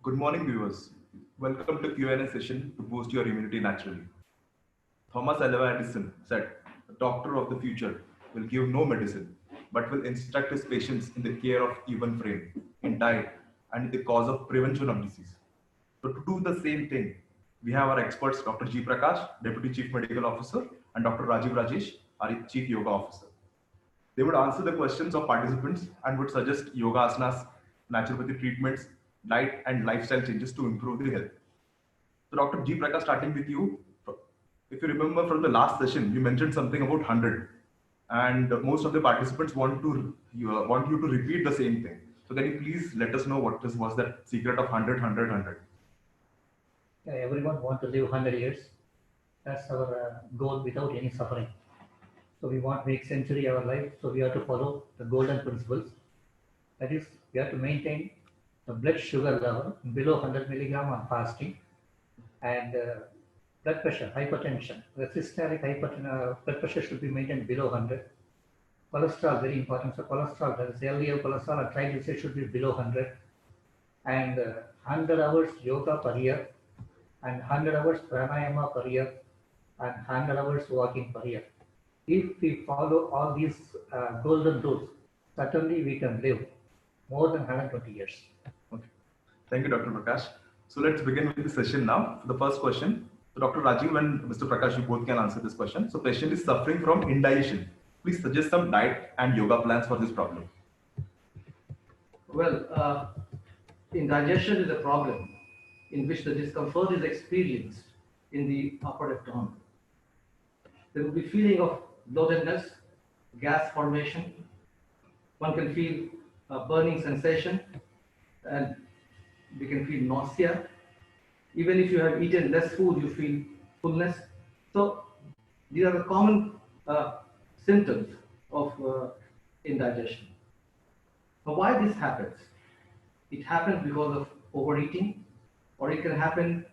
Good morning, viewers. Welcome to Q&A session to boost your immunity naturally. Thomas Alva Edison said, "The doctor of the future will give no medicine, but will instruct his patients in the care of even frame, in diet, and in the cause of prevention of disease." So to do the same thing, we have our experts, Dr. G. Prakash, Deputy Chief Medical Officer, and Dr. Rajiv Rajesh, our Chief Yoga Officer. They would answer the questions of participants and would suggest yoga asanas, naturopathy treatments, diet, and lifestyle changes to improve the health. So, Dr. G. Prakash, starting with you, if you remember from the last session, you mentioned something about 100, and most of the participants want you to repeat the same thing. So, can you please let us know what was that secret of 100, 100, 100? Everyone want to live 100 years. That's our goal without any suffering. So we want to make century our life. So we have to follow the golden principles. That is, we have to maintain the blood sugar level below 100 milligram on fasting, and blood pressure, hypertension, the systolic blood pressure should be maintained below 100. Cholesterol very important. So cholesterol, that is LDL cholesterol or triglycerides should be below 100, and 100 hours yoga per year, and 100 hours pranayama per year, and 100 hours walking per year. If we follow all these golden rules, certainly we can live more than 120 years. Okay. Thank you, Dr. Prakash. So let's begin with the session now. For the first question, so Dr. Rajiv and Mr. Prakash, you both can answer this question. So patient is suffering from indigestion. Please suggest some diet and yoga plans for this problem. Well, indigestion is a problem in which the discomfort is experienced in the upper abdomen. There will be feeling of bloatedness, gas formation. One can feel a burning sensation, and we can feel nausea. Even if you have eaten less food, you feel fullness. So these are the common symptoms of indigestion. Now, why this happens? It happens because of overeating, or it can happen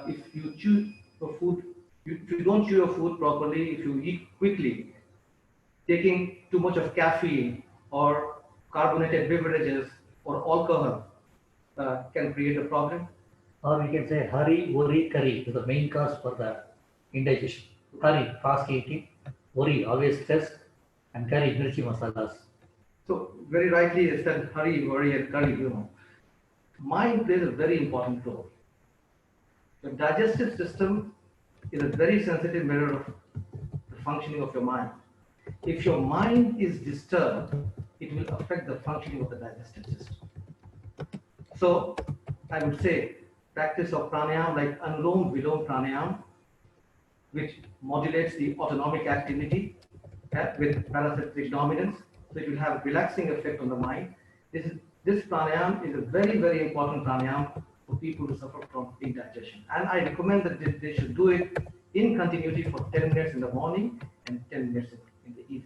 if you chew your food. If you don't chew your food properly, if you eat quickly, taking too much of caffeine or carbonated beverages or alcohol can create a problem. Or we can say hurry, worry, curry is the main cause for the indigestion. Hurry, fast eating; worry, always stress; and curry, mirchi masalas. So very rightly you said hurry, worry, and curry. Mind plays a very important role. The digestive system is a very sensitive mirror of the functioning of your mind. If your mind is disturbed, it will affect the functioning of the digestive system. So I would say practice of pranayama like Anulom Vilom Pranayama, which modulates the autonomic activity with parasympathetic dominance. So it will have relaxing effect on the mind. This pranayama is a very, very important pranayama for people who suffer from indigestion. And I recommend that they should do it in continuity for 10 minutes in the morning and 10 minutes in the evening.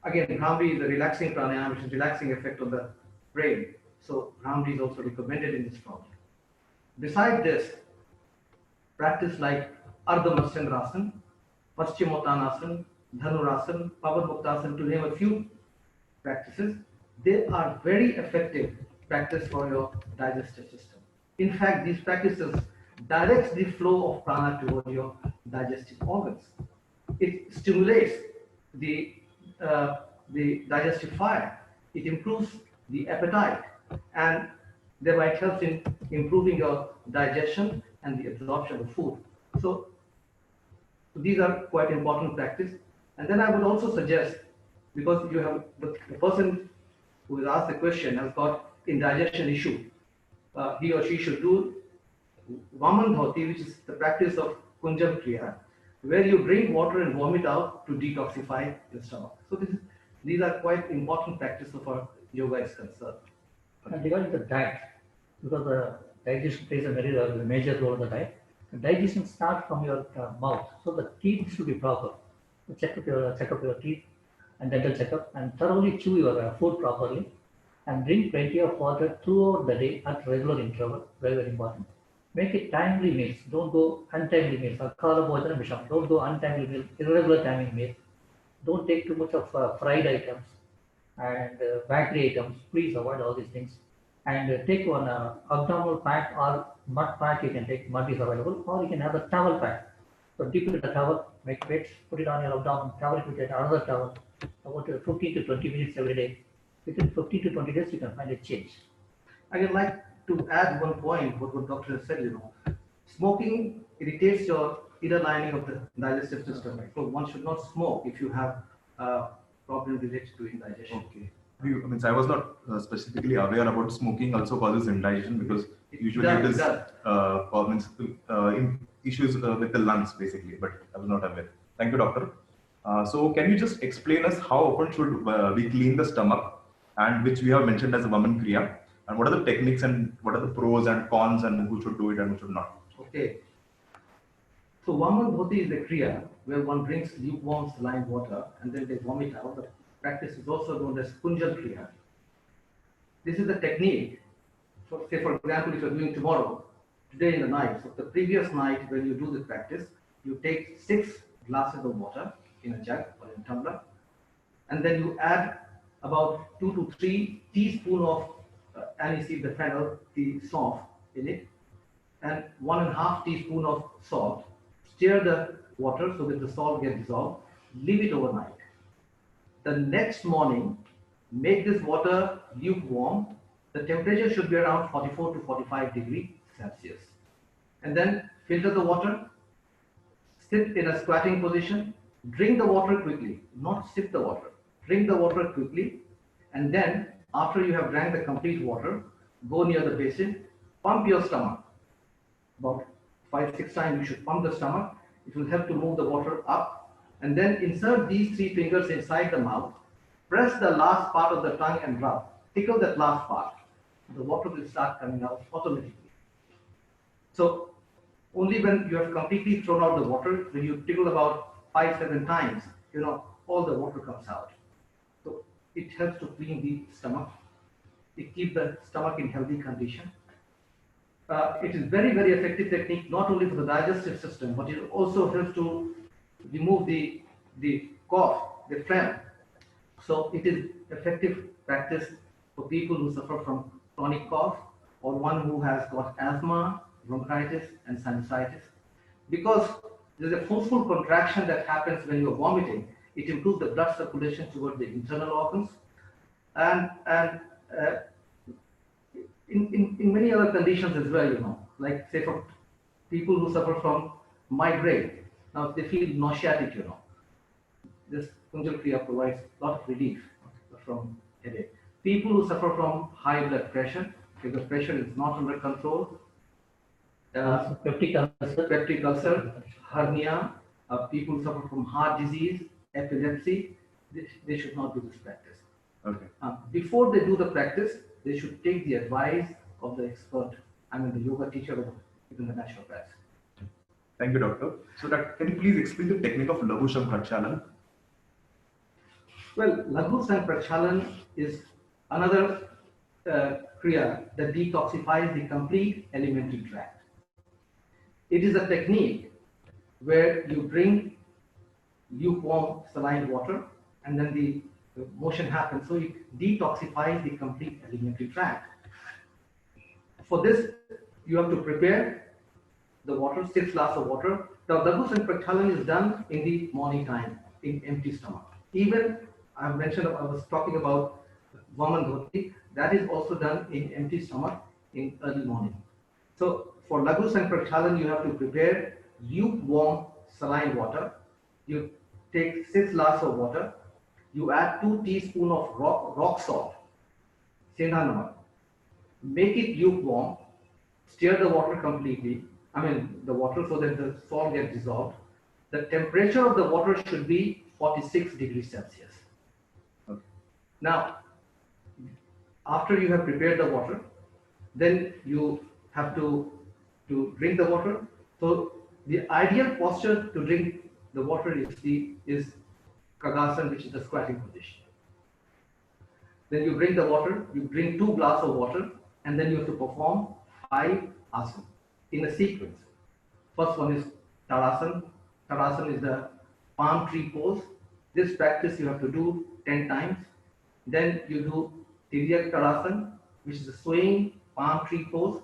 Again, Bhramri is a relaxing pranayama, which is relaxing effect on the brain. So Bhramri is also recommended in this problem. Besides this, practice like Ardha Matsyendrasana, Paschimottanasana, Dhanurasana, Pavanmuktasana, to name a few practices, they are very effective practice for your digestive system. In fact, these practices directs the flow of prana toward your digestive organs. It stimulates the digestive fire. It improves the appetite, and thereby it helps in improving your digestion and the absorption of food. So these are quite important practice. And then I would also suggest, because you have the person who has asked the question has got indigestion issue, he or she should do Vaman Dhoti, which is the practice of Kunjam Kriya, where you drink water and vomit out to detoxify your stomach. So these are quite important practices so far yoga is concerned. And regarding the diet, because the digestion plays a very major role in the diet, the digestion starts from your mouth. So the teeth should be proper. So check up your teeth and dental checkup, and thoroughly chew your food properly, and drink plenty of water throughout the day at regular interval. Very, very important. Make it timely meals. Don't go untimely meals. Don't go untimely meals, irregular timing meals. Don't take too much of fried items and bakery items. Please avoid all these things. and take one abdominal pad or mud pad. You can take, mud is available, or you can have a towel pad. So dip it in the towel, make weights, put it on your abdomen, cover it with another towel, about 15 to 20 minutes every day. Within 15 to 20 days, you can find a change. I would like to add one point, what doctor has said, smoking irritates your inner lining of the digestive system. So one should not smoke if you have problem related to indigestion. Okay. I was not specifically aware about smoking also causes indigestion, because usually it is issues with the lungs basically, but I was not aware. Thank you, doctor. So can you just explain us how often should we clean the stomach, and which we have mentioned as a Vaman Kriya, and what are the techniques and what are the pros and cons, and who should do it and who should not? Okay. So Vaman Dhoti is a kriya where one drinks lukewarm saline water and then they vomit out. The practice is also known as Kunjal Kriya. This is the technique. So say for example, if you're doing tomorrow, today in the night, so the previous night when you do the practice, you take 6 glasses of water in a jug or in a tumbler, and then you add about 2 to 3 teaspoons of aniseed, the fennel, the soft in it, and 1.5 teaspoon of salt. Stir the water so that the salt gets dissolved. Leave it overnight. The next morning, make this water lukewarm. The temperature should be around 44 to 45 degrees Celsius. And then filter the water, sit in a squatting position, drink the water quickly, not sip the water. Drink the water quickly, and then after you have drank the complete water, go near the basin, pump your stomach. About 5-6 times you should pump the stomach. It will help to move the water up, and then insert these 3 fingers inside the mouth. Press the last part of the tongue and rub. Tickle that last part. The water will start coming out automatically. So only when you have completely thrown out the water, when you tickle about 5-7 times, all the water comes out. So it helps to clean the stomach. It keeps the stomach in healthy condition. It is very, very effective technique, not only for the digestive system, but it also helps to remove the cough, the phlegm. So it is effective practice for people who suffer from chronic cough, or one who has got asthma, bronchitis, and sinusitis. Because there's a forceful contraction that happens when you're vomiting. It improves the blood circulation towards the internal organs, and in many other conditions as well, like say for people who suffer from migraine. Now they feel nauseatic, this Kunjal Kriya provides a lot of relief from headache. People who suffer from high blood pressure, because pressure is not under control, Peptic ulcer, hernia, people who suffer from heart disease, epilepsy, they should not do this practice. Okay. Before they do the practice, they should take the advice of the expert, the yoga teacher or even the naturopath. Thank you, doctor. So can you please explain the technique of Laghu Sham Prakshalan? Well, Laghu Sham Prakshalan is another kriya that detoxifies the complete alimentary tract. It is a technique where you drink lukewarm saline water, and then the motion happens, so it detoxifies the complete alimentary tract. For this, you have to prepare the water, 6 glasses of water. Now, Laghu Sham Prakshalan is done in the morning time, in empty stomach. Even I was talking about Vaman Dhoti, that is also done in empty stomach in early morning. So for Laghu Sham Prakshalan, you have to prepare lukewarm saline water. You take 6 glasses of water. You add 2 teaspoons of rock salt, Sendha Namak. Make it lukewarm. Stir the water completely. The water, so that the salt gets dissolved. The temperature of the water should be 46 degrees Celsius. Okay. Now, after you have prepared the water, then you have to drink the water. So the ideal posture to drink the water is Kagasana, which is the squatting position. Then you drink the water, you drink 2 glasses of water, and then you have to perform 5 asanas in a sequence. First one is Tadasana. Tadasana is the palm tree pose. This practice you have to do 10 times. Then you do Tiryak Tadasana, which is a swaying palm tree pose.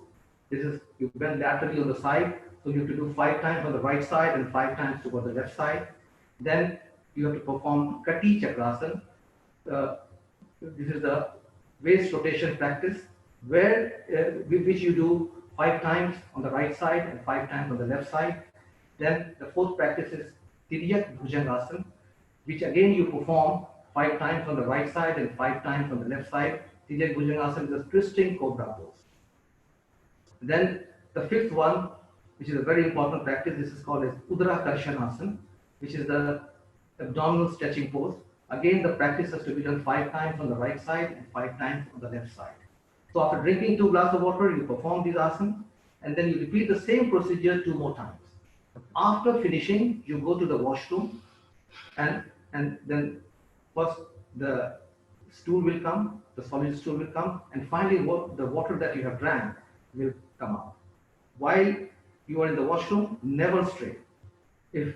This is, you bend laterally on the side, so you have to do 5 times on the right side and 5 times toward the left side. Then you have to perform Kati Chakrasana. This is the waist rotation practice, where which you do 5 times on the right side and 5 times on the left side. Then the fourth practice is Tiryak Bhujangasana, which again you perform 5 times on the right side and 5 times on the left side. Tiryak Bhujangasana is a twisting cobra pose. Then the fifth one, which is a very important practice, this is called as Udra Karshanasana, which is the abdominal stretching pose. Again, the practice has to be done 5 times on the right side and 5 times on the left side. So after drinking 2 glasses of water, you perform these asanas, and then you repeat the same procedure 2 more times. After finishing, you go to the washroom, and then first the stool will come, the solid stool will come, and finally the water that you have drank will come out. While you are in the washroom, never strain. If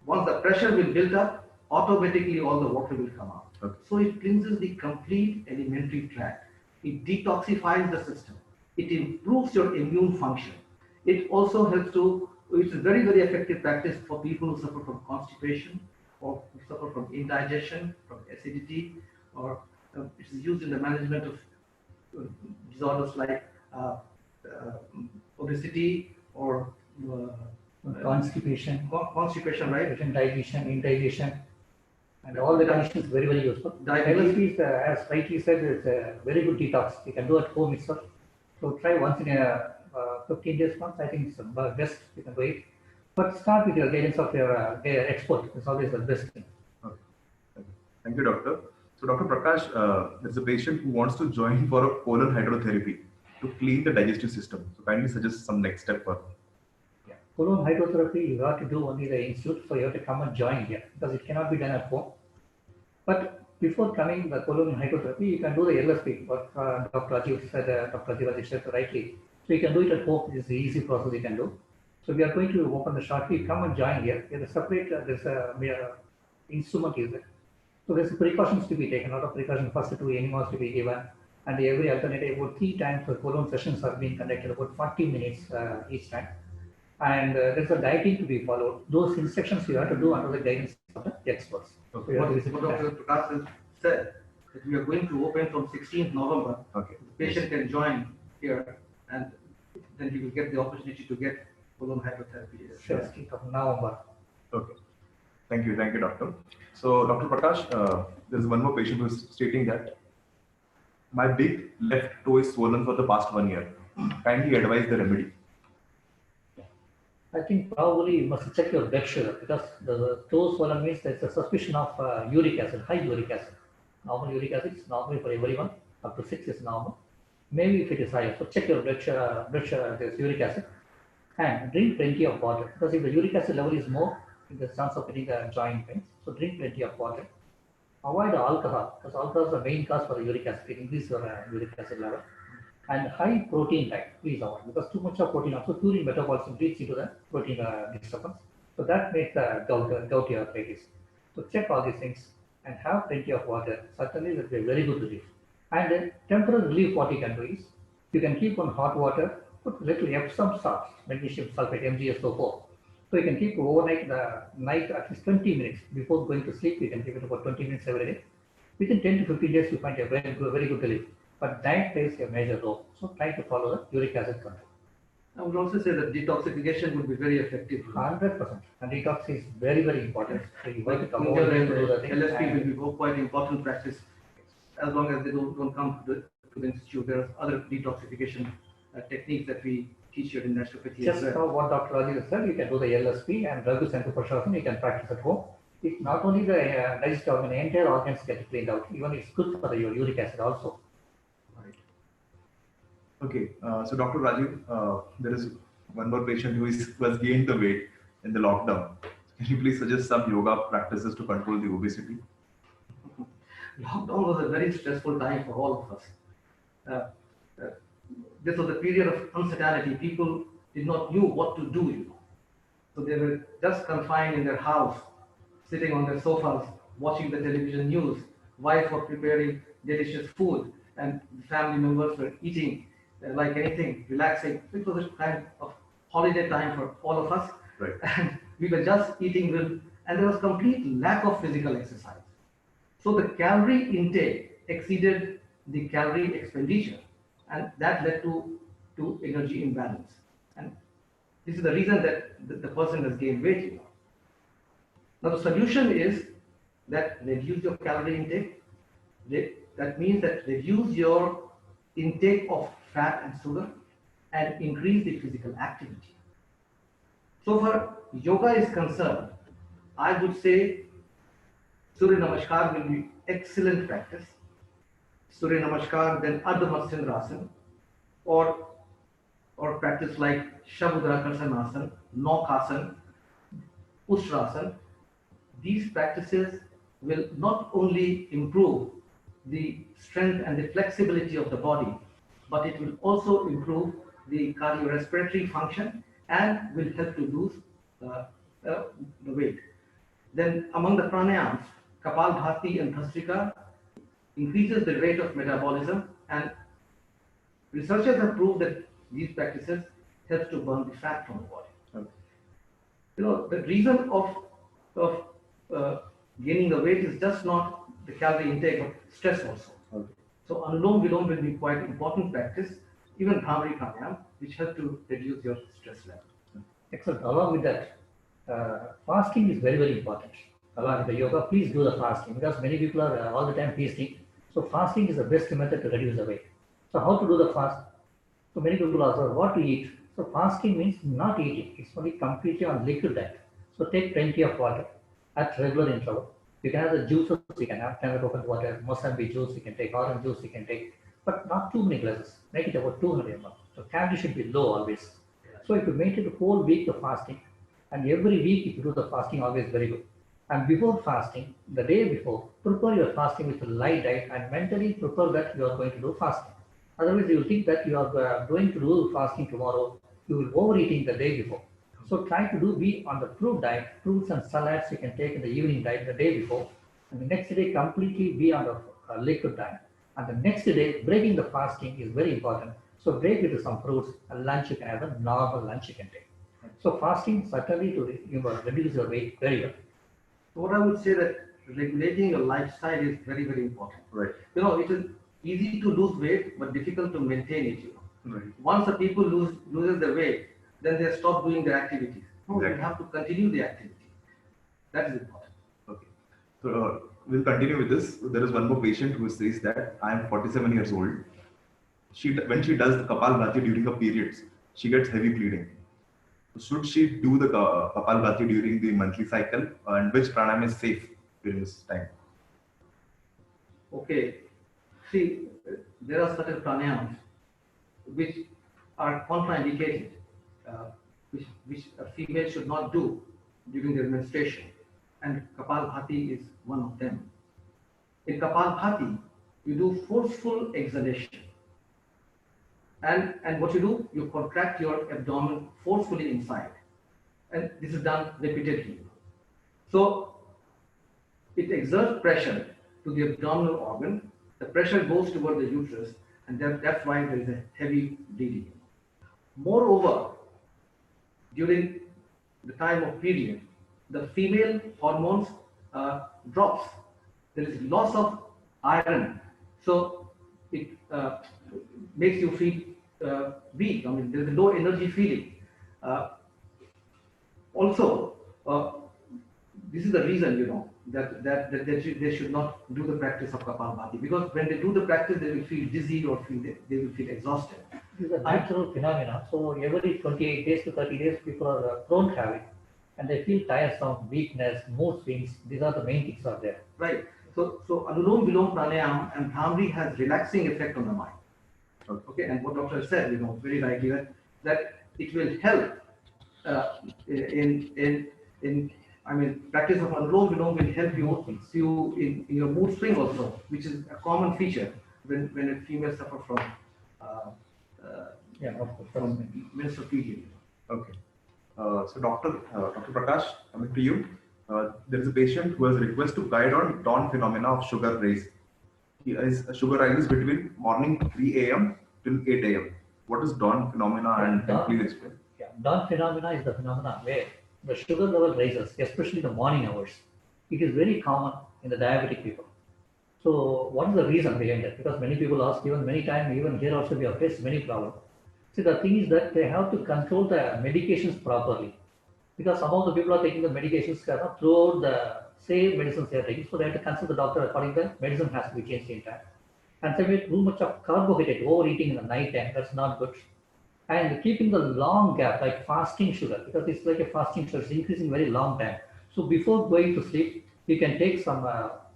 once the pressure will build up, automatically all the water will come out. Okay. So it cleanses the complete alimentary tract. It detoxifies the system. It improves your immune function. It also helps to, it's a very, very effective practice for people who suffer from constipation or who suffer from indigestion, from acidity, or it's used in the management of disorders like obesity or Constipation, right? indigestion, and all the conditions very, very useful. Diabetes. LSP is, as rightly said, it's a very good detox. You can do at home itself. So try once in a 15 days once. I think it's the best you can do it. But start with your guidance of your expert. It's always the best thing. Okay. Thank you, doctor. So, Dr. Prakash, there's a patient who wants to join for a colon hydrotherapy to clean the digestive system. So, kindly suggest some next step for. Colon hydrotherapy, you have to do only the institute, so you have to come and join here because it cannot be done at home. But before coming the colon hydrotherapy, you can do the LSP, what Dr. Rajiv said, Dr. Rajiv said rightly. So you can do it at home. It's an easy process you can do. So we are going to open the shortly. Come and join here. There's a separate, there's a instrument is there. So there's precautions to be taken. A lot of precautions. First, 2 enemas to be given, and every alternative about 3 times the colon sessions are being conducted about 40 minutes each time. And there's a dieting to be followed. Those instructions you have to do under the guidance of the experts. Okay. So What you have to visit Dr. that. Prakash has said, that we are going to open from 16th November. Okay. The patient can join here, and then he will get the opportunity to get colon hydrotherapy. 16th of November. Okay. Thank you, doctor. So, Dr. Prakash, there's one more patient who is stating that my big left toe is swollen for the past 1 year. Kindly advise the remedy. I think probably you must check your blood sugar because the toe swollen means there's a suspicion of uric acid, high uric acid. Normal uric acid is normal for everyone, up to 6 is normal. Maybe if it is higher, so check your blood sugar, there's uric acid, and drink plenty of water because if the uric acid level is more, there's chance of getting joint pains. So drink plenty of water. Avoid alcohol because alcohol is the main cause for the uric acid. It increases your uric acid level. And high protein diet, please avoid because too much of protein also purine metabolism leads into the protein disturbance. So that makes gouty arthritis. So check all these things and have plenty of water. Certainly that will be very good relief. And temporary relief, what you can do is you can keep on hot water, put little Epsom salts, magnesium sulfate, MgSO4. So you can keep overnight the night at least 20 minutes before going to sleep. You can keep it about 20 minutes every day. Within 10 to 15 days, you find a very good relief. But diet plays a major role. So try to follow the uric acid control. I would also say that detoxification would be very effective. 100%. And detox is very, very important. So you want to come Inter over and to do the thing. LSP will be quite important practice as long as they don't come to the institute. There are other detoxification techniques that we teach here in naturopathy as Just well. what Dr. Rajiv said, you can do the LSP and Raghu Sankaprashasana, you can practice at home. It not only the digestive organ, the entire organs get cleaned out. Even it's good for your uric acid also. Okay, so Dr. Rajiv, there is one more patient who has gained the weight in the lockdown. Can you please suggest some yoga practices to control the obesity? Lockdown was a very stressful time for all of us. This was a period of uncertainty. People did not know what to do. So they were just confined in their house, sitting on their sofas, watching the television news. Wife was preparing delicious food, and family members were eating like anything, relaxing. It was a kind of holiday time for all of us. Right. And we were just eating well, and there was complete lack of physical exercise. So the calorie intake exceeded the calorie expenditure, and that led to energy imbalance. And this is the reason that the person has gained weight. Now the solution is that reduce your calorie intake. That means that reduce your intake of fat and sugar and increase the physical activity. So far yoga is concerned, I would say Surya Namaskar will be excellent practice. Surya Namaskar, then Ardha Matsyendrasana, or practice like Shabudra Karsanasana, Naukasana, Ustrasana. These practices will not only improve the strength and the flexibility of the body, but it will also improve the cardiorespiratory function and will help to lose the weight. Then among the pranayams, Kapalbhati and Bhastrika increases the rate of metabolism, and researchers have proved that these practices help to burn the fat from the body. Okay. You know, the reason of gaining the weight is just not the calorie intake, but stress also. Okay. So Anulom Vilom will be quite important practice, even Bhramari Pranayam, which help to reduce your stress level. Excellent. Along with that, fasting is very, very important. Along with the yoga, please do the fasting, because many people are all the time feasting. So fasting is the best method to reduce the weight. So how to do the fast? So many people ask what to eat. So fasting means not eating. It's only completely on liquid diet. So take plenty of water at regular interval. You can have the juices, you can have canned coconut water, Mozambique juice, you can take orange juice, you can take, but not too many glasses. Make it about 200 ml. So calorie should be low always. So if you maintain the whole week of fasting, and every week if you do the fasting, always very good. And before fasting, the day before, prepare your fasting with a light diet and mentally prepare that you are going to do fasting. Otherwise, you will think that you are going to do fasting tomorrow. You will overeating the day before. So try to be on the fruit diet, fruits and salads you can take in the evening diet the day before, and the next day completely be on the liquid diet. And the next day, breaking the fasting is very important. So break with some fruits, and lunch you can have a normal lunch you can take. So fasting certainly to reduce your weight very well. So what I would say that regulating your lifestyle is very, very important. Right. You know, it is easy to lose weight, but difficult to maintain it. You know. Right. Once the people loses their weight, then they stop doing their activities. No, Exactly. we have to continue the activity. That is important. Okay. So we'll continue with this. There is one more patient who says that I am 47 years old. When she does the Kapalbhati during her periods, she gets heavy bleeding. Should she do the Kapalbhati during the monthly cycle, and which pranayam is safe during this time? Okay. See, there are certain pranayams which are contraindicated, which a female should not do during their menstruation, and Kapalbhati is one of them. In Kapalbhati, you do forceful exhalation. And what you do, you contract your abdomen forcefully inside. And this is done repeatedly. So it exerts pressure to the abdominal organ. The pressure goes toward the uterus, and that's why there is a heavy bleeding. Moreover, during the time of period, the female hormones drops. There is loss of iron. So it makes you feel weak. I mean, there is a low energy feeling. Also, this is the reason, you know, that they should not do the practice of Kapalbhati, because when they do the practice, they will feel dizzy or they will feel exhausted. This is a natural phenomena. So every 28 days to 30 days, people are prone to have it, and they feel tiresome, weakness, mood swings. These are the main things are there. Right. So Anulom Vilom Pranayam and Bhramari has relaxing effect on the mind. Okay. And what doctor said, you know, very rightly that it will help practice of Anulom Vilom will help you in your mood swing also, which is a common feature when a female suffers from Yeah, of course. from menstrual period. Okay. So Dr. Prakash, coming to you, there is a patient who has a request to guide on dawn phenomena of sugar raise. His sugar rises between morning 3 a.m. till 8 a.m. What is dawn phenomena and can you Dawn, please explain? yeah, dawn phenomena is the phenomena where the sugar level rises, especially in the morning hours. It is very common in the diabetic people. So what is the reason behind that? Because many people ask, even many times, even here also we have faced many problems. See, the thing is that they have to control the medications properly. Because some of the people are taking the medications throughout the same medicines they are taking. So they have to consult the doctor according to the medicine has to be changed in time. And secondly, too much of carbohydrate, overeating in the night time, that's not good. And keeping the long gap, like fasting sugar, because it's like a fasting sugar, it's increasing very long time. So before going to sleep, you can take some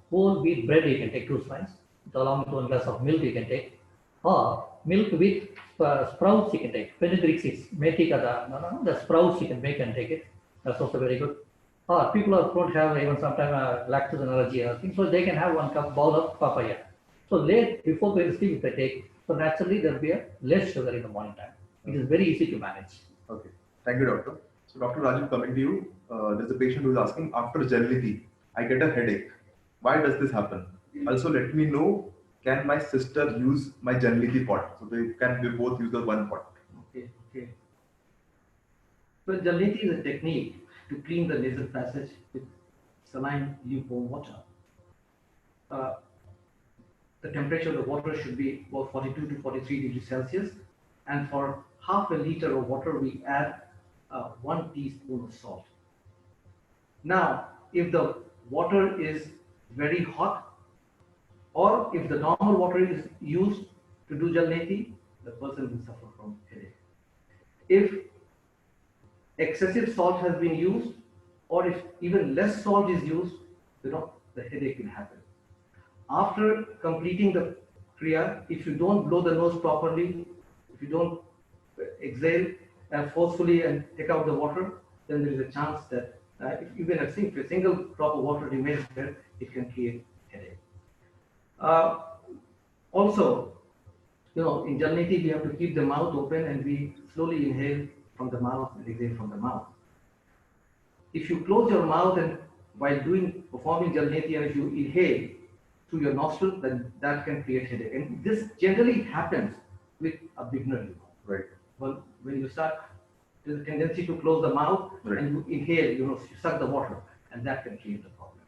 whole wheat bread, you can take 2 slices, along with 1 glass of milk you can take, or milk with sprouts you can take, fenugreek seeds, metika, the sprouts you can make and take it. That's also very good. Or people who don't have even sometimes lactose allergy or things, so they can have 1 cup bowl of papaya. So late before going to sleep, if they take, so naturally there will be a less sugar in the morning time. It is very easy to manage. Okay. Thank you, doctor. So, Dr. Rajiv, coming to you, there's a patient who is asking, after Jalniti, I get a headache. Why does this happen? Also, let me know, can my sister use my Jalniti pot? So, we both use the one pot. Okay, okay. Well, Jalniti is a technique to clean the nasal passage with saline lukewarm water. Uh, the temperature of the water should be about 42 to 43 degrees Celsius, and for half a liter of water, we add 1 teaspoon of salt. Now, if the water is very hot, or if the normal water is used to do Jalneti, the person will suffer from headache. If excessive salt has been used, or if even less salt is used, the headache will happen. After completing the kriya, if you don't blow the nose properly, if you don't exhale and forcefully and take out the water, then there is a chance that if even a single drop of water remains there, it can create headache. Also, in Jalneti, we have to keep the mouth open and we slowly inhale from the mouth and exhale from the mouth. If you close your mouth and while performing Jalneti, and if you inhale through your nostril, then that can create headache. And this generally happens with a beginner. Right. Well, when you start, there's a tendency to close the mouth Right. and you inhale, you suck the water, and that can create a problem.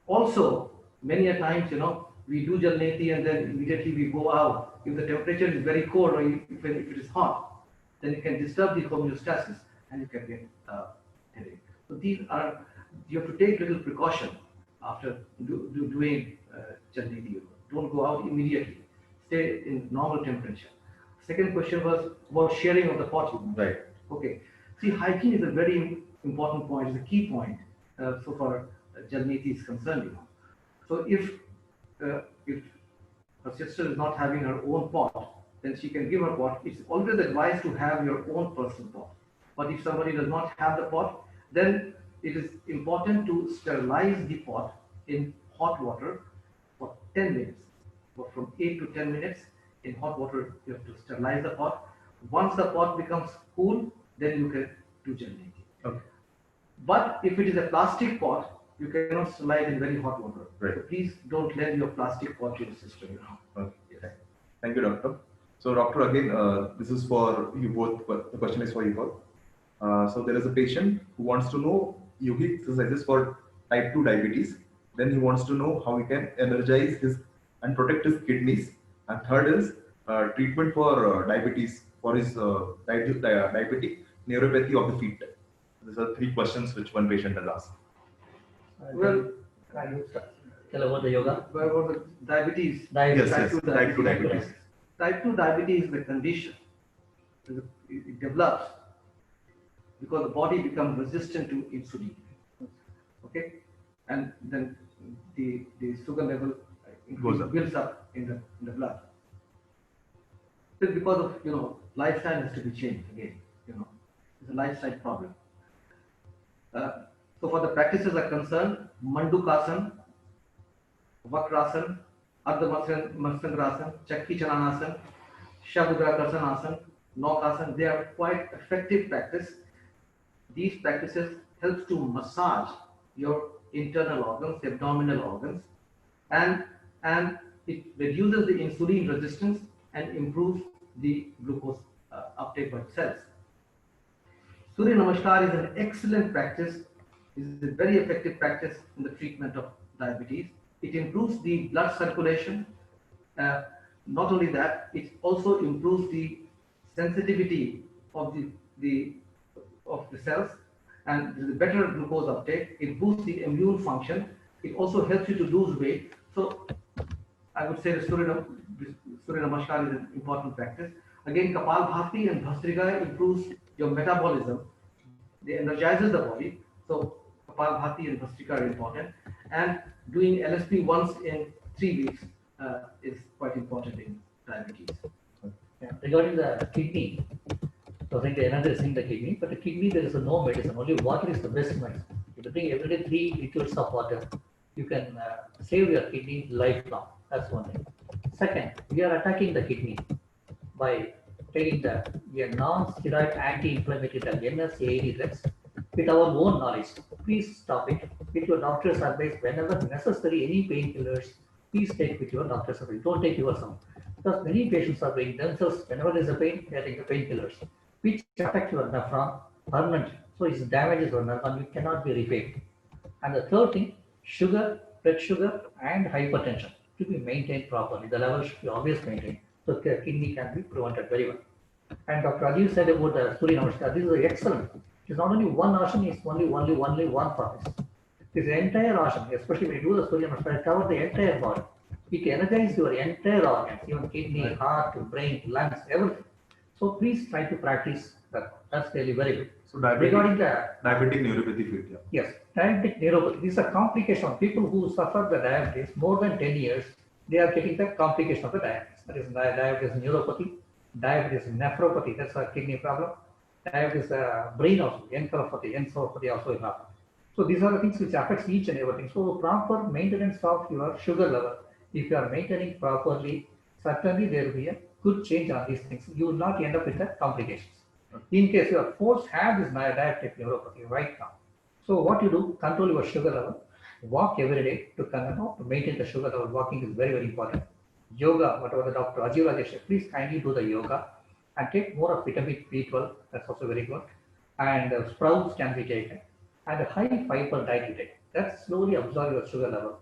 Also, many a times, we do Jalneti and then immediately we go out. If the temperature is very cold or if it is hot, then it can disturb the homeostasis and you can get headache. So you have to take little precaution after doing Jalneti. Don't go out immediately. Stay in normal temperature. Second question was about sharing of the pot. Right. Okay. See, hygiene is a very important point, it's a key point so far Jalneti is concerned. So if her sister is not having her own pot, then she can give her pot. It's always advised to have your own personal pot. But if somebody does not have the pot, then it is important to sterilize the pot in hot water for 10 minutes. But from 8 to 10 minutes in hot water, you have to sterilize the pot. Once the pot becomes cool, then you can do Jalneti. Okay. But if it is a plastic pot, you cannot sterilize in very hot water. Right. So please don't lend your plastic pot to your sister. Okay. Yes. Thank you, doctor. So, doctor, again, this is for you both. The question is for you both. So, there is a patient who wants to know yogic exercises for type 2 diabetes. Then he wants to know how he can energize his and protect his kidneys. And third is treatment for diabetes for his diabetic neuropathy of the feet. These are 3 questions which one patient has asked. Well, Tell about the yoga. about the diabetes. Diabetes. Yes, yes, type 2 diabetes. Type 2 diabetes is the condition. It develops because the body becomes resistant to insulin. Okay? And then the sugar level Goes up. builds up in the blood. It's because of, lifestyle has to be changed again. It's a lifestyle problem. So for the practices are concerned, Mandukasana, Vakrasana, Ardha Matsandrasana, Chakki Chananasana, Shabdakrasana, Naukasana, they are quite effective practice. These practices help to massage your internal organs, the abdominal organs, and it reduces the insulin resistance and improves the glucose uptake by cells. Surya Namaskar is an excellent practice. It is a very effective practice in the treatment of diabetes. It improves the blood circulation. Not only that, it also improves the sensitivity of the cells, and there is a better glucose uptake. It boosts the immune function. It also helps you to lose weight. So I would say the Surya Namaskar is an important practice. Again, Kapalbhati and Bhastrika improves your metabolism. They energizes the body. So Kapalbhati and Bhastrika are important. And doing LSP once in 3 weeks is quite important in diabetes. Yeah. Regarding the kidney, so I think the another is in the kidney, but the kidney there is no medicine, only water is the best medicine. If you drink every day 3 liters of water, you can save your kidney lifelong. That's one thing. Second, we are attacking the kidney by taking the non-steroid anti-inflammatory drug, NSAID drugs, with our own knowledge. Please stop it with your doctor's advice whenever necessary. Any painkillers, please take with your doctor's advice. Don't take yours own. Because many patients are doing themselves, whenever there's a pain, they are taking the painkillers, which affect your nephron permanently. So it damages your nephron, it cannot be repaired. And the third thing, sugar, blood sugar, and hypertension to be maintained properly. The level should be always maintained, so the kidney can be prevented very well. And Dr. Rajiv said about the Surya Namaskar. This is excellent. It's not only one asana, it's only one purpose. This entire asana, especially when you do the Surya Namaskar, it covers the entire body. It energizes your entire organs, even kidney, heart, brain, lungs, everything. So please try to practice that. That's really very good. So Regarding the diabetic neuropathy field, yeah. yes, diabetic neuropathy. This is a complication of people who suffer the diabetes more than 10 years. They are getting the complication of the diabetes. That is diabetes neuropathy, diabetes nephropathy. That's a kidney problem. Diabetes brain also, encephalopathy also is happen. So these are the things which affects each and everything. So proper maintenance of your sugar level. If you are maintaining properly, certainly there will be a good change on these things. You will not end up with the complications. In case you are forced to have this diabetic neuropathy right now. So what you do, control your sugar level, walk every day to maintain the sugar level. Walking is very, very important. Yoga, whatever the Dr. Rajiv Rajesh said, please kindly do the yoga and take more of vitamin B12. That's also very good. And sprouts can be taken. And a high fiber diet you take. That slowly absorb your sugar level.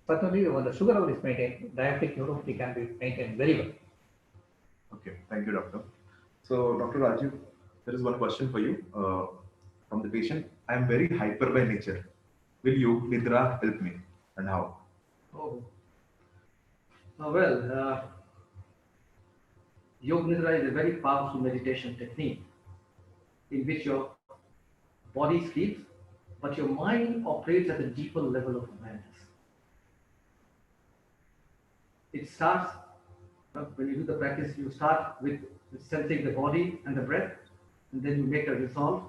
Certainly, when the sugar level is maintained, diabetic neuropathy can be maintained very well. Okay, thank you, doctor. So, Dr. Rajiv, there is one question for you from the patient. I am very hyper by nature. Will Yog Nidra help me, and how? Oh, well, Yog Nidra is a very powerful meditation technique in which your body sleeps, but your mind operates at a deeper level of awareness. It starts, when you do the practice, you start with sensing the body and the breath, and then you make a resolve.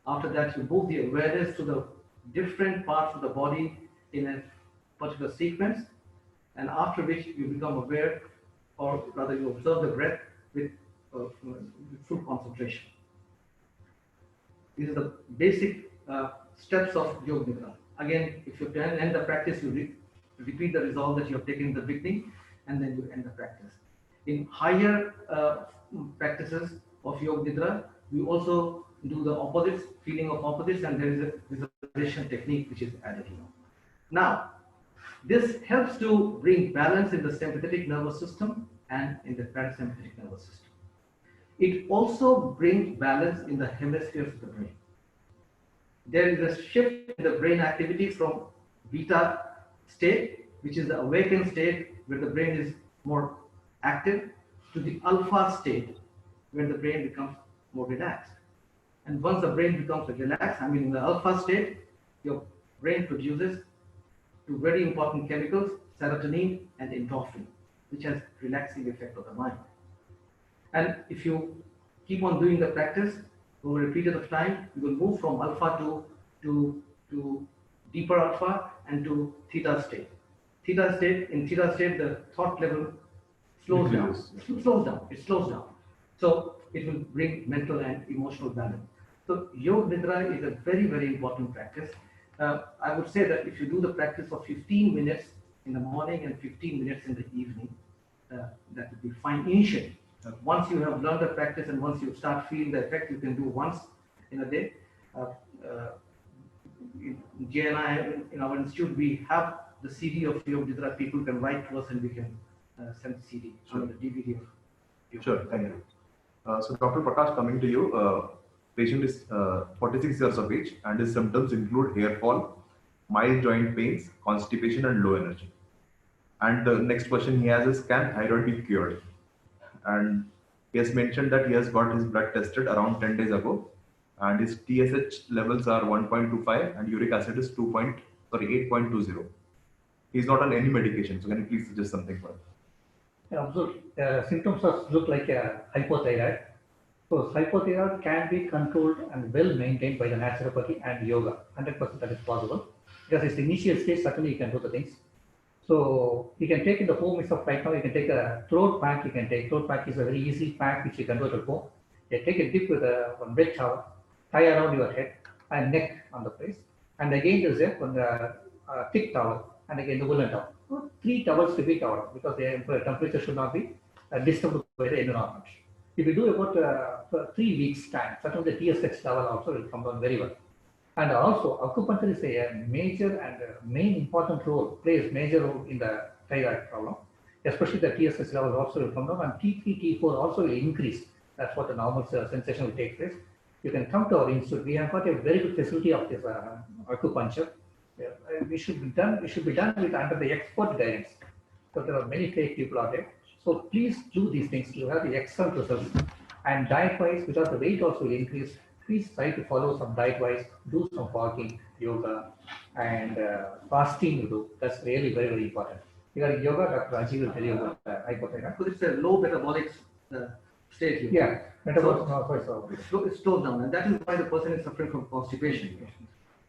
After that, you move the awareness to the different parts of the body in a particular sequence, and after which you become aware, or rather you observe the breath with full concentration. These are the basic steps of Yog Nidra. Again, if you can end the practice, you repeat the resolve that you have taken in the beginning, and then you end the practice. In higher practices of Yog Nidra, we also do the opposites, feeling of opposites, and there is a visualization technique which is added here. Now, this helps to bring balance in the sympathetic nervous system and in the parasympathetic nervous system. It also brings balance in the hemispheres of the brain. There is a shift in the brain activity from beta state, which is the awakened state where the brain is more active, to the alpha state where the brain becomes more relaxed. And once the brain becomes relaxed, in the alpha state, your brain produces two very important chemicals, serotonin and endorphin, which has relaxing effect on the mind. And if you keep on doing the practice over a period of time, you will move from alpha to deeper alpha and to theta state. In theta state, the thought level slows down. It slows down. So it will bring mental and emotional balance. So Yog Nidra is a very, very important practice. I would say that if you do the practice for 15 minutes in the morning and 15 minutes in the evening. That would be fine initially. Once you have learned the practice and once you start feeling the effect, you can do once in a day. Jay and I, in our institute, we have the CD of Yoga Nidra. People can write to us and we can send the CD or the DVD of Yoga. Sure, thank you. So Dr. Prakash, coming to you, patient is 46 years of age and his symptoms include hair fall, mild joint pains, constipation and low energy. And the next question he has is, can thyroid be cured? And he has mentioned that he has got his blood tested around 10 days ago and his TSH levels are 1.25 and uric acid is 8.20. He's not on any medication. So can you please suggest something for him? Observe symptoms look like hypothyroid. So hypothyroid can be controlled and well maintained by the naturopathy and yoga. 100% that is possible. Because it's the initial stage, certainly you can do the things. So you can take in the home itself right now. You can take a throat pack. You can take throat pack is a very easy pack which you can do at home. You take a dip with a wet towel, tie around your head and neck on the place, and again the zip on the thick towel, and again the woolen towel. 3 towels to be covered because the temperature should not be disturbed by the environment. If you do about for 3 weeks time, certainly the TSH level also will come down very well. And also acupuncture is a major and main important role, plays major role in the thyroid problem, especially the TSH level also will come down and T3, T4 also will increase. That's what the normal sensation will take place. You can come to our institute. We have got a very good facility of this acupuncture. We should be done with under the expert guidance. So there are many fake people out there. So please do these things. You have the excellent results. And diet-wise, because the weight also will increase, please try to follow some diet-wise. Do some walking, yoga, and fasting. You do. That's really very, very important. Regarding yoga, Dr. Rajiv will tell you about hypothyroid. So it's a low metabolic state here. Yeah, metabolic It slows down, and that is why the person is suffering from constipation.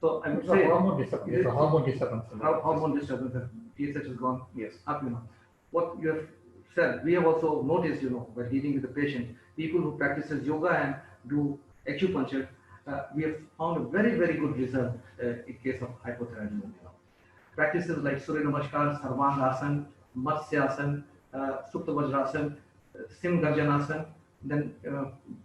So I'm it's saying a hormone disturbance. It's a hormone disturbance. hormone disturbance, TSH has gone Yes. up. What you have said, we have also noticed, by dealing with the patient, people who practices yoga and do acupuncture, we have found a very, very good result in case of hypothyroidism. Practices like Surya Namaskar, Sarvangasana, Matsyasana, Supta Vajrasana, Sim Garjanasana, then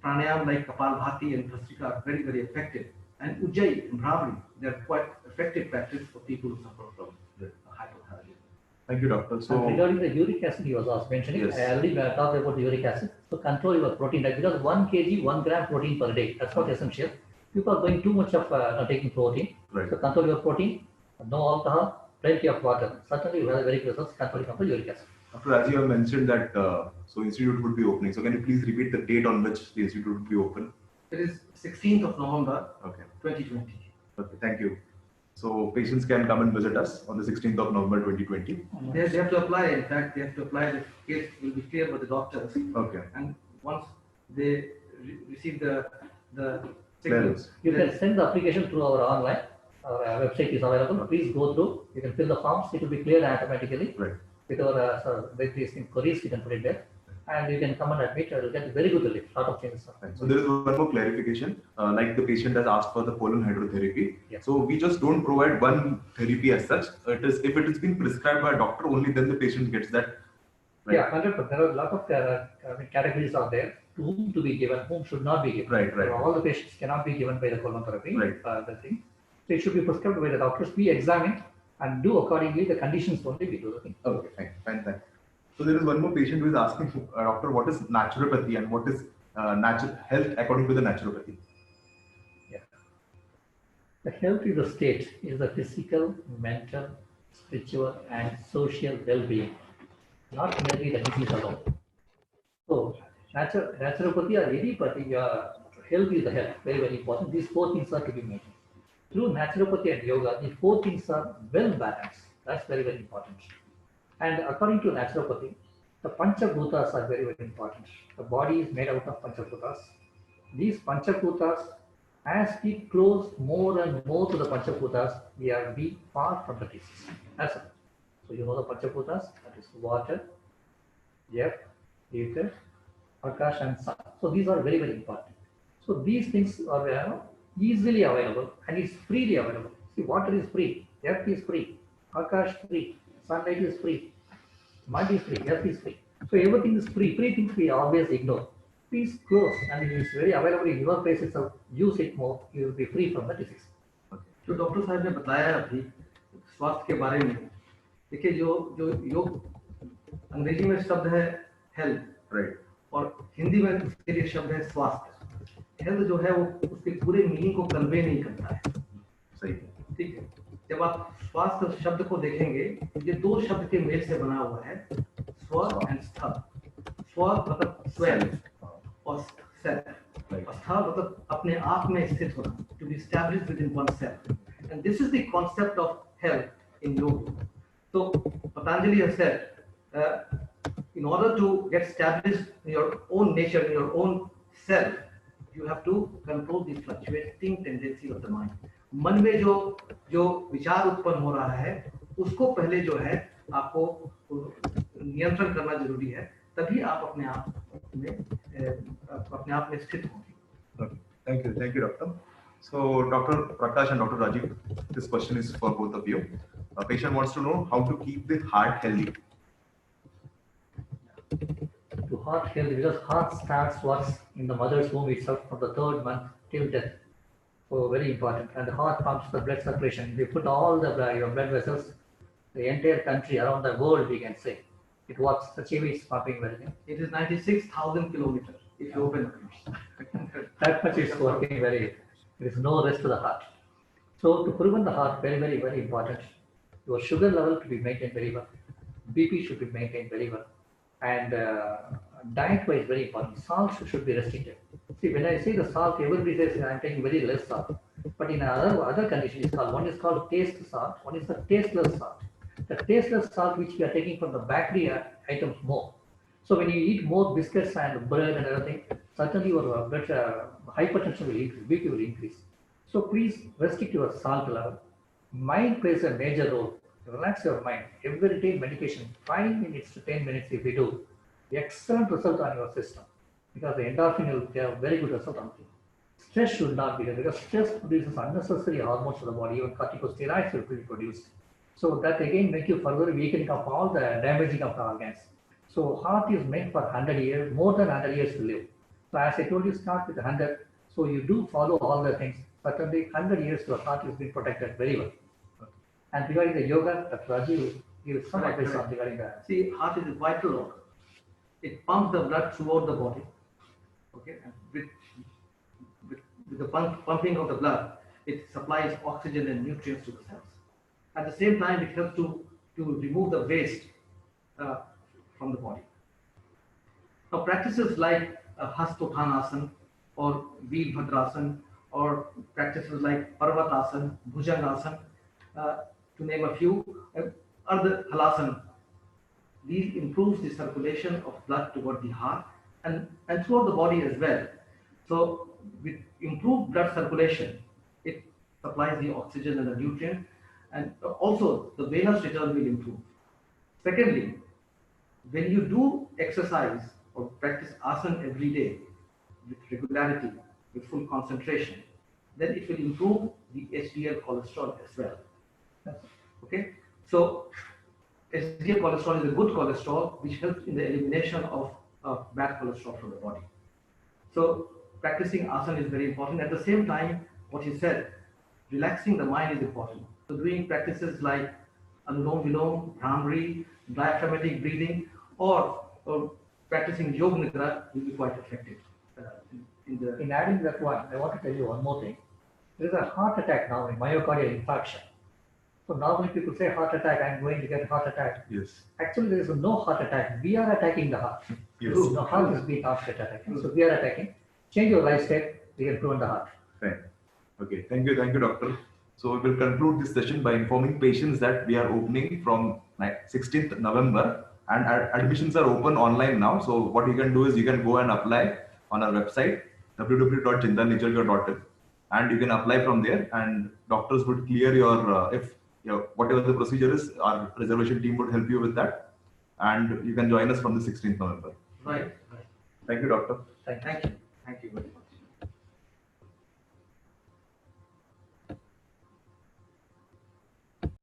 pranayam like Kapalbhati and Bhastrika are very, very effective. And Ujjayi and Bhramari, they are quite effective practice for people who suffer from hypothyroidism. Thank you, doctor. So regarding the uric acid he was also mentioning, Yes. I already talked about the uric acid. So control your protein diet because 1 kg, 1 gram protein per day. That's what essential. People are going too much of taking protein. Right. So control your protein, no alcohol, plenty of water. Certainly you have very good results controlling of the uric acid. Dr. As you have mentioned that so institute would be opening. So can you please repeat the date on which the institute would be open? It is 16th of November, Okay. 2020. Okay. Thank you. So patients can come and visit us on the 16th of November 2020. They have to apply. In fact, they have to apply. The case will be cleared by the doctors. Okay. And once they receive the Clearance. You can send the application through our online. Our website is available. Please go through. You can fill the forms. It will be cleared automatically. Right. With our various queries, you can put it there. And you can come and admit, you will get very good relief. Lot of changes. Right. So there is one more clarification. Like the patient has asked for the colon hydrotherapy. Yeah. So we just don't provide one therapy as such. It is if it is being prescribed by a doctor, only then the patient gets that. Right. Yeah, 100%. There are a lot of categories out there. To whom to be given, whom should not be given. Right, right. So all the patients cannot be given by the colon therapy. Right. The thing. So it should be prescribed by the doctors. We examine and do accordingly the conditions only we do the thing. Okay, fine. So there is one more patient who is asking, doctor, what is naturopathy and what is natural health according to the naturopathy? Yeah. The health is a state, is the physical, mental, spiritual, and social well-being, not merely the disease alone. So naturopathy or anypathy, health is the health, very, very important. These 4 things are to be maintained. Through naturopathy and yoga, the 4 things are well balanced. That's very, very important. And according to naturopathy, the Panchabhutas are very, very important. The body is made out of Panchabhutas. These Panchabhutas, as we close more and more to the Panchabhutas, we are being far from the disease. That's it. So you know the Panchabhutas, that is water, air, ether, Akash and sun. So these are very, very important. So these things are easily available and it's freely available. See, water is free, earth is free, Akash free, Sunlight is free. Mud is free. Earth is free. So everything is free. Free things we always ignore. Please close, and it is very available in your place itself. Use it more. You will be free from the disease. जो doctor साहब ने बताया अभी स्वास्थ्य के बारे में, देखिए जो जो योग अंग्रेजी में शब्द है हेल्थ, Right. और हिंदी में उसके लिए शब्द है स्वास्थ्य। हेल्थ जो है वो उसके पूरे मीनिंग को कन्वे नहीं करता है। सही। ठीक है, जब आप स्वास्थ्य शब्द को देखेंगे, ये दो शब्द के मेल से बना हुआ है, स्व एंड स्थ। स्व मतलब स्वयं और सेल्फ, और स्थ मतलब अपने आप में स्थित होना, to be established within oneself, and this is the concept of health in yoga. So Patanjali has said, in order to get established in your own nature, in your own self, you have to control the fluctuating tendency of the mind. मन में जो विचार उत्पन्न हो रहा है, उसको पहले जो है आपको नियंत्रण करना जरूरी है, तभी आप अपने आप में स्थित होंगे। Okay. Thank you, doctor. So, Dr. Prakash and Dr. Rajiv, this question is for both of you. A patient wants to know how to keep the heart healthy. To heart health, because heart starts works in the mother's womb itself from the 3rd month till death. So very important. And the heart pumps the blood circulation. If you put all your blood vessels, the entire country around the world, we can say, it works. The CV is pumping very well. It is 96,000 kilometers if you open it. That much is working very well. There is no rest to the heart. So to prevent the heart, very, very, very important. Your sugar level to be maintained very well. BP should be maintained very well. And diet-wise, very important. Salt should be restricted. See, when I say the salt, everybody says I'm taking very less salt. But in other conditions, it's called, one is called taste salt, one is the tasteless salt. The tasteless salt which we are taking from the bakery items more. So when you eat more biscuits and bread and everything, certainly your blood hypertension will increase, BP will increase. So please restrict your salt level. Mind plays a major role. Relax your mind. Every day meditation, 5 minutes to 10 minutes if you do, excellent result on your system. Because the endorphin will have very good result on you. Stress should not be there, because stress produces unnecessary hormones to the body. Even corticosteroids will be produced. So that again make you further weakening of all the damaging of the organs. So heart is meant for 100 years, more than 100 years to live. So as I told you, start with 100. So you do follow all the things. Certainly 100 years your heart is being protected very well. And regarding the yoga, Dr. Rajiv gives some advice on regarding that. See, heart is a vital organ. It pumps the blood throughout the body. Okay, and with the pumping of the blood, it supplies oxygen and nutrients to the cells. At the same time, it helps to remove the waste from the body. Now, practices like Hastottanasana or Virabhadrasana, or practices like Parvatasana, Bhujangasana, to name a few, are the halasana. These improves the circulation of blood toward the heart and throughout the body as well. So with improved blood circulation, it supplies the oxygen and the nutrient, and also the venous return will improve. Secondly, when you do exercise or practice asana every day with regularity, with full concentration, then it will improve the HDL cholesterol as well. Okay, so HDL cholesterol is a good cholesterol which helps in the elimination of bad cholesterol from the body. So practicing asana is very important. At the same time, what he said, relaxing the mind is important. So doing practices like Anulom Vilom, Bhramari, diaphragmatic breathing, or practicing Yoga Nidra will be quite effective. In adding that one, I want to tell you one more thing. There is a heart attack now in myocardial infarction. So normally people say heart attack, I'm going to get heart attack. Yes. Actually, there is no heart attack. We are attacking the heart. Yes. No heart is being attacking. So we are attacking. Change your lifestyle, we can prevent the heart. Fine. Okay. Thank you, doctor. So we will conclude this session by informing patients that we are opening from 16th November, and admissions are open online now. So what you can do is you can go and apply on our website www.chintannicharkar.in, and you can apply from there, and doctors would clear your whatever the procedure is, our reservation team would help you with that, and you can join us from the 16th November. Right. Thank you, doctor. Thank you very much.